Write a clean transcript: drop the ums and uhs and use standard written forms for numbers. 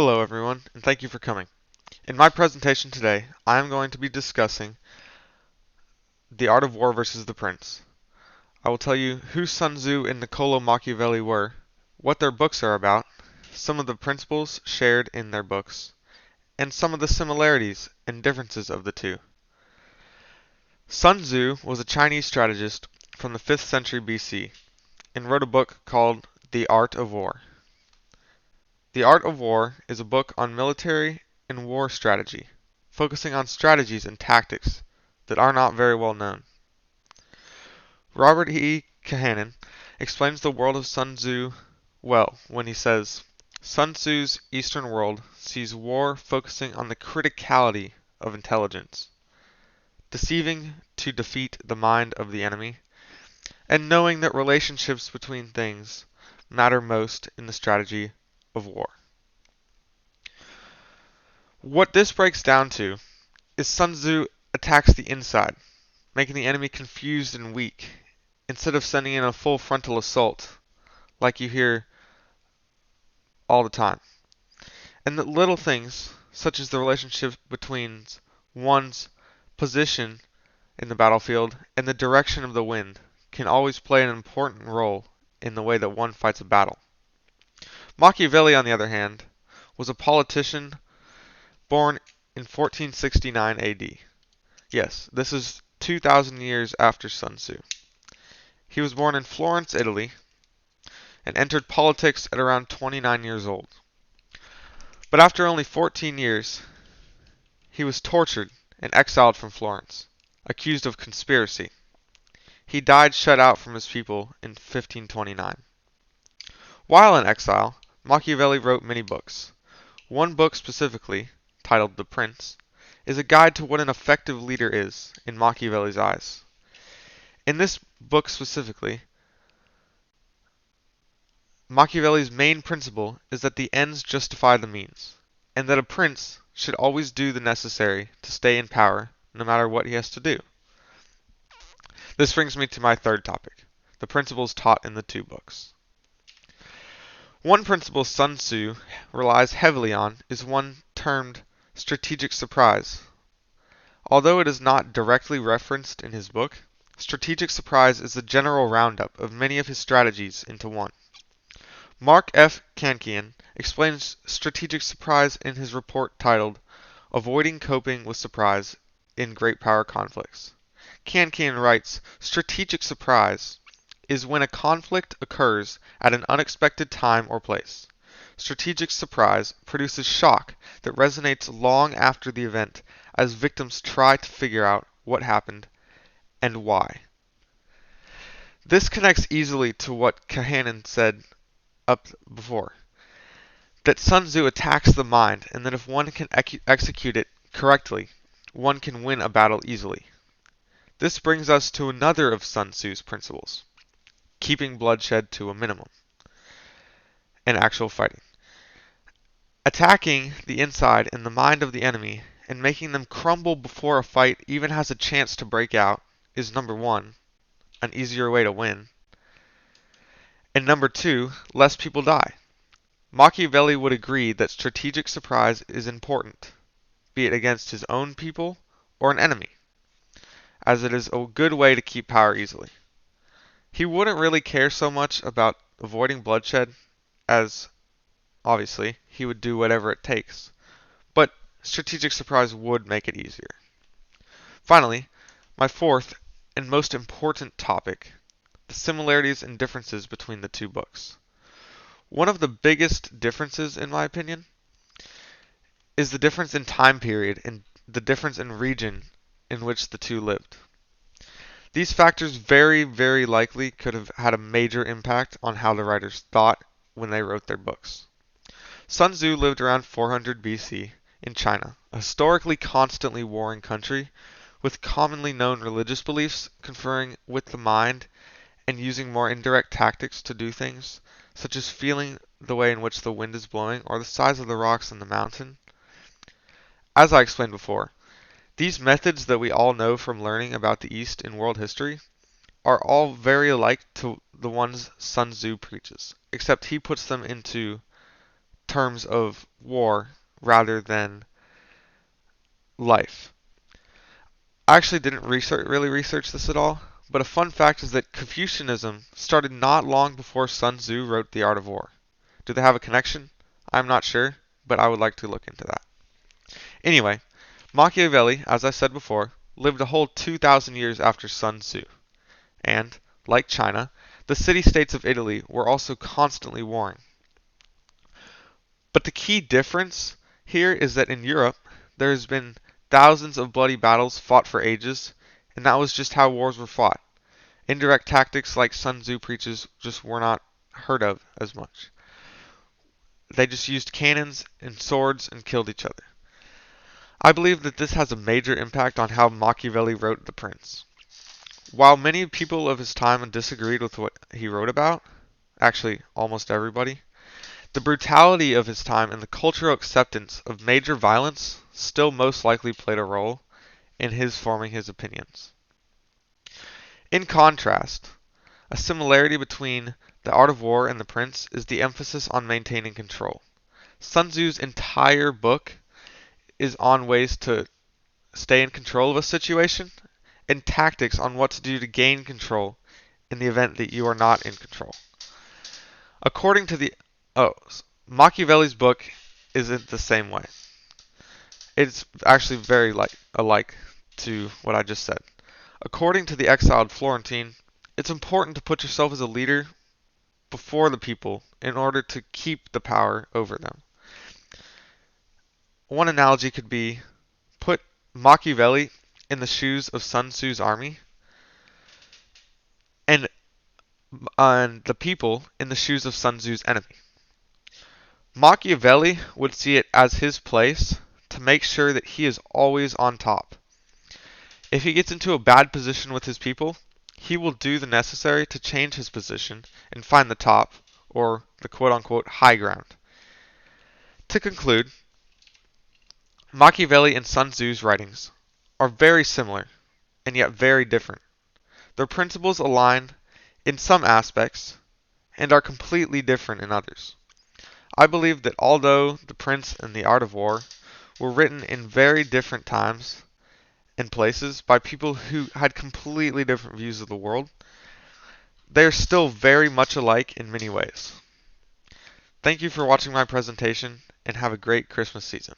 Hello everyone, and thank you for coming. In my presentation today, I am going to be discussing The Art of War versus the Prince. I will tell you who Sun Tzu and Niccolo Machiavelli were, what their books are about, some of the principles shared in their books, and some of the similarities and differences of the two. Sun Tzu was a Chinese strategist from the 5th century BC and wrote a book called The Art of War. The Art of War is a book on military and war strategy, focusing on strategies and tactics that are not very well known. Robert E. Kahanen explains the world of Sun Tzu well when he says, Sun Tzu's Eastern world sees war focusing on the criticality of intelligence, deceiving to defeat the mind of the enemy, and knowing that relationships between things matter most in the strategy of war. What this breaks down to is Sun Tzu attacks the inside, making the enemy confused and weak, instead of sending in a full frontal assault, like you hear all the time. And that little things, such as the relationship between one's position in the battlefield and the direction of the wind, can always play an important role in the way that one fights a battle. Machiavelli, on the other hand, was a politician born in 1469 AD. Yes, this is 2,000 years after Sun Tzu. He was born in Florence, Italy, and entered politics at around 29 years old. But after only 14 years, he was tortured and exiled from Florence, accused of conspiracy. He died shut out from his people in 1529. While in exile, Machiavelli wrote many books. One book specifically, titled The Prince, is a guide to what an effective leader is in Machiavelli's eyes. In this book specifically, Machiavelli's main principle is that the ends justify the means, and that a prince should always do the necessary to stay in power, no matter what he has to do. This brings me to my third topic, the principles taught in the two books. One principle Sun Tzu relies heavily on is one termed strategic surprise. Although it is not directly referenced in his book, strategic surprise is the general roundup of many of his strategies into one. Mark F. Kankian explains strategic surprise in his report titled Avoiding Coping with Surprise in Great Power Conflicts. Kankian writes, strategic surprise is when a conflict occurs at an unexpected time or place. Strategic surprise produces shock that resonates long after the event as victims try to figure out what happened and why. This connects easily to what Kahanen said up before, that Sun Tzu attacks the mind, and that if one can execute it correctly, one can win a battle easily. This brings us to another of Sun Tzu's principles, keeping bloodshed to a minimum in actual fighting. Attacking the inside and the mind of the enemy and making them crumble before a fight even has a chance to break out is number one, an easier way to win, and number two, less people die. Machiavelli would agree that strategic surprise is important, be it against his own people or an enemy, as it is a good way to keep power easily. He wouldn't really care so much about avoiding bloodshed, as obviously he would do whatever it takes, but strategic surprise would make it easier. Finally, my fourth and most important topic, the similarities and differences between the two books. One of the biggest differences, in my opinion, is the difference in time period and the difference in region in which the two lived. These factors very likely could have had a major impact on how the writers thought when they wrote their books. Sun Tzu lived around 400 BC in China, a historically constantly warring country with commonly known religious beliefs conferring with the mind and using more indirect tactics to do things, such as feeling the way in which the wind is blowing or the size of the rocks in the mountain. As I explained before, these methods that we all know from learning about the East in world history are all very alike to the ones Sun Tzu preaches, except he puts them into terms of war rather than life. I actually didn't really research this at all, but a fun fact is that Confucianism started not long before Sun Tzu wrote The Art of War. Do they have a connection? I'm not sure, but I would like to look into that. Anyway, Machiavelli, as I said before, lived a whole 2,000 years after Sun Tzu, and, like China, the city-states of Italy were also constantly warring. But the key difference here is that in Europe, there has been thousands of bloody battles fought for ages, and that was just how wars were fought. Indirect tactics like Sun Tzu preaches just were not heard of as much. They just used cannons and swords and killed each other. I believe that this has a major impact on how Machiavelli wrote The Prince. While many people of his time disagreed with what he wrote about, actually almost everybody, the brutality of his time and the cultural acceptance of major violence still most likely played a role in his forming his opinions. In contrast, a similarity between The Art of War and The Prince is the emphasis on maintaining control. Sun Tzu's entire book is on ways to stay in control of a situation and tactics on what to do to gain control in the event that you are not in control. According to the oh, Machiavelli's book isn't the same way. It's actually very alike to what I just said. According to the exiled Florentine, it's important to put yourself as a leader before the people in order to keep the power over them. One analogy could be put Machiavelli in the shoes of Sun Tzu's army and the people in the shoes of Sun Tzu's enemy. Machiavelli would see it as his place to make sure that he is always on top. If he gets into a bad position with his people, he will do the necessary to change his position and find the top, or the quote-unquote high ground. To conclude, Machiavelli and Sun Tzu's writings are very similar and yet very different. Their principles align in some aspects and are completely different in others. I believe that although The Prince and The Art of War were written in very different times and places by people who had completely different views of the world, they are still very much alike in many ways. Thank you for watching my presentation and have a great Christmas season.